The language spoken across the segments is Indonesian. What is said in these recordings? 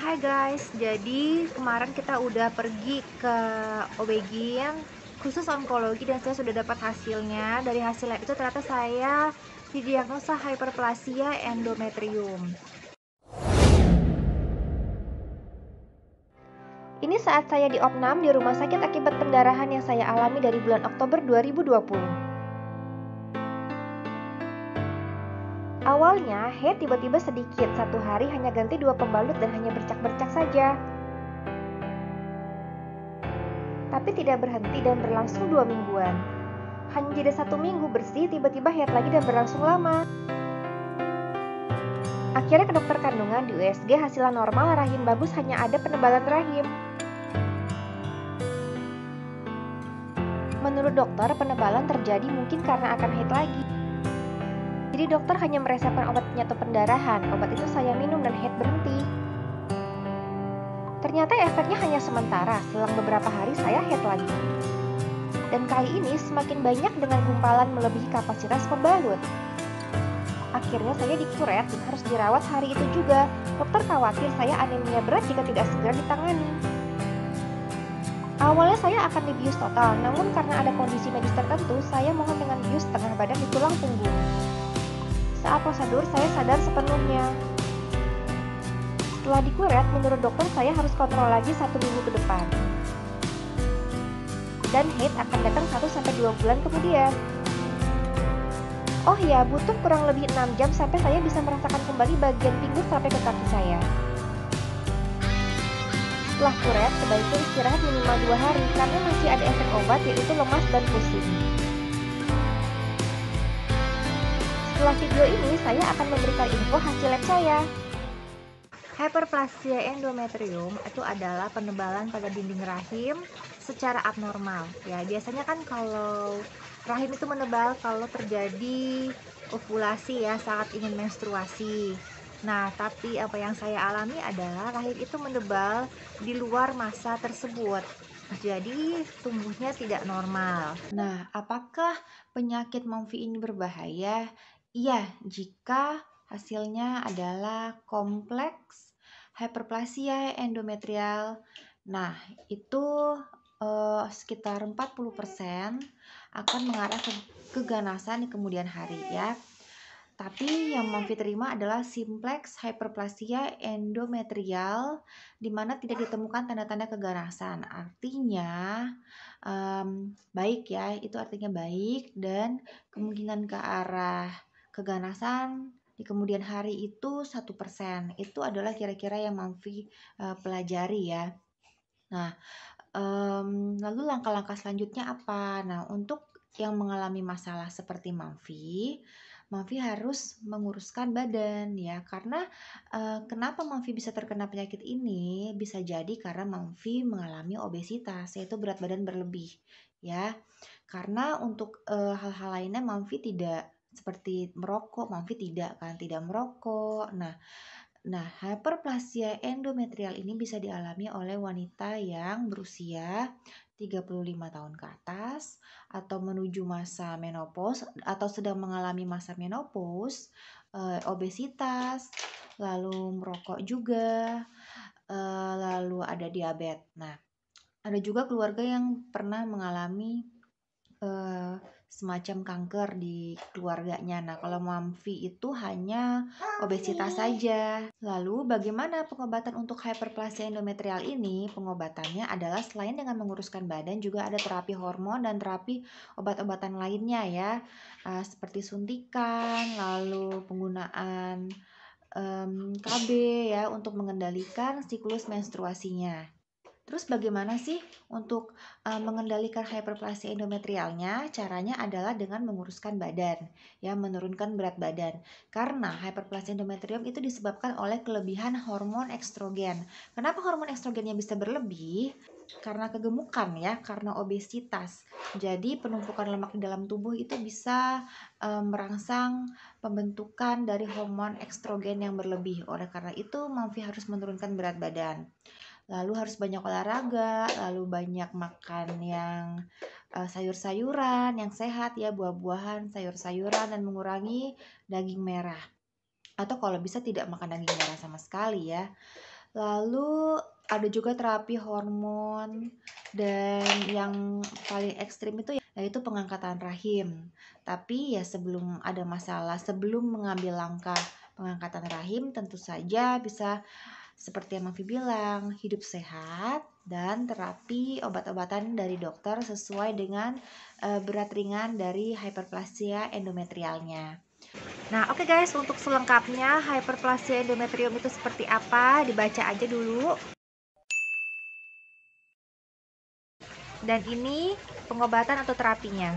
Hai guys, jadi kemarin kita udah pergi ke OB/GYN khusus onkologi dan saya sudah dapat hasilnya. Dari hasil lab itu ternyata saya didiagnosa hyperplasia endometrium. Ini saat saya di opnam di rumah sakit akibat pendarahan yang saya alami dari bulan Oktober 2020. Awalnya, head tiba-tiba sedikit, satu hari hanya ganti 2 pembalut dan hanya bercak-bercak saja. Tapi tidak berhenti dan berlangsung 2 mingguan. Hanya jeda 1 minggu bersih, tiba-tiba head lagi dan berlangsung lama. Akhirnya ke dokter kandungan di USG hasilnya normal, rahim bagus, hanya ada penebalan rahim. Menurut dokter, penebalan terjadi mungkin karena akan haid lagi. Jadi dokter hanya meresepkan obat penyatu pendarahan. Obat itu saya minum dan haid berhenti. Ternyata efeknya hanya sementara, selang beberapa hari saya haid lagi. Dan kali ini semakin banyak dengan gumpalan melebihi kapasitas pembalut. Akhirnya saya dikuret dan harus dirawat hari itu juga. Dokter khawatir saya anemia berat jika tidak segera ditangani. Awalnya saya akan dibius total, namun karena ada kondisi medis tertentu, saya mohon dengan bius tengah badan di tulang punggung. Saat prosedur, saya sadar sepenuhnya. Setelah dikuret, menurut dokter saya harus kontrol lagi 1 minggu ke depan. Dan haid akan datang 1-2 bulan kemudian. Oh ya, butuh kurang lebih 6 jam sampai saya bisa merasakan kembali bagian pinggul sampai ke kaki saya. Setelah kuret, sebaiknya istirahat minimal 2 hari karena masih ada efek obat yaitu lemas dan pusing. Setelah video ini, saya akan memberikan info hasil lab saya. Hyperplasia endometrium itu adalah penebalan pada dinding rahim secara abnormal. Ya, biasanya kan kalau rahim itu menebal kalau terjadi ovulasi ya, saat ingin menstruasi. Nah, tapi apa yang saya alami adalah rahim itu menebal di luar masa tersebut. Jadi, tumbuhnya tidak normal. Nah, apakah penyakit MOMFI ini berbahaya? Iya, jika hasilnya adalah kompleks hyperplasia endometrial. Nah, itu sekitar 40% akan mengarah ke keganasan di kemudian hari ya. Tapi yang MOMFI terima adalah simplex hyperplasia endometrial di mana tidak ditemukan tanda-tanda keganasan. Artinya baik ya, itu artinya baik dan kemungkinan ke arah keganasan di kemudian hari itu 1%. Itu adalah kira-kira yang MOMFI pelajari ya. Nah, lalu langkah-langkah selanjutnya apa? Nah, untuk yang mengalami masalah seperti MOMFI harus menguruskan badan ya, karena kenapa MOMFI bisa terkena penyakit ini? Bisa jadi karena MOMFI mengalami obesitas, yaitu berat badan berlebih ya. Karena untuk hal-hal lainnya MOMFI tidak seperti merokok, MOMFI tidak merokok. Nah, hyperplasia endometrial ini bisa dialami oleh wanita yang berusia 35 tahun ke atas atau menuju masa menopause atau sedang mengalami masa menopause, obesitas, lalu merokok juga, lalu ada diabetes. Nah, ada juga keluarga yang pernah mengalami semacam kanker di keluarganya. Nah, kalau MOMFI itu hanya obesitas saja. Lalu, bagaimana pengobatan untuk hyperplasia endometrial ini? Pengobatannya adalah selain dengan menguruskan badan, juga ada terapi hormon dan terapi obat-obatan lainnya ya, seperti suntikan, lalu penggunaan KB ya untuk mengendalikan siklus menstruasinya. Terus bagaimana sih untuk mengendalikan hyperplasia endometrialnya? Caranya adalah dengan menguruskan badan, ya, menurunkan berat badan. Karena hyperplasia endometrium itu disebabkan oleh kelebihan hormon estrogen. Kenapa hormon estrogennya bisa berlebih? Karena kegemukan ya, karena obesitas. Jadi penumpukan lemak di dalam tubuh itu bisa merangsang pembentukan dari hormon estrogen yang berlebih. Oleh karena itu, MOMFI harus menurunkan berat badan. Lalu harus banyak olahraga, lalu banyak makan yang sayur-sayuran yang sehat ya, buah-buahan, sayur-sayuran, dan mengurangi daging merah. Atau kalau bisa tidak makan daging merah sama sekali ya. Lalu ada juga terapi hormon, dan yang paling ekstrim itu yaitu pengangkatan rahim. Tapi ya sebelum ada masalah, sebelum mengambil langkah pengangkatan rahim, tentu saja bisa seperti yang Mavi bilang, hidup sehat dan terapi obat-obatan dari dokter sesuai dengan berat ringan dari hyperplasia endometrialnya. Nah, oke guys, untuk selengkapnya hyperplasia endometrium itu seperti apa, dibaca aja dulu. Dan ini pengobatan atau terapinya.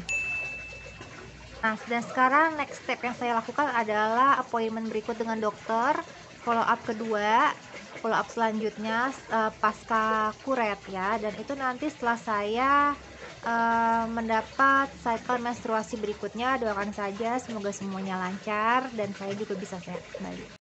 Nah, dan sekarang next step yang saya lakukan adalah appointment berikut dengan dokter, follow up kedua, follow up selanjutnya pasca kuret ya. Dan itu nanti setelah saya mendapat cycle menstruasi berikutnya. Doakan saja semoga semuanya lancar dan saya juga bisa sehat kembali.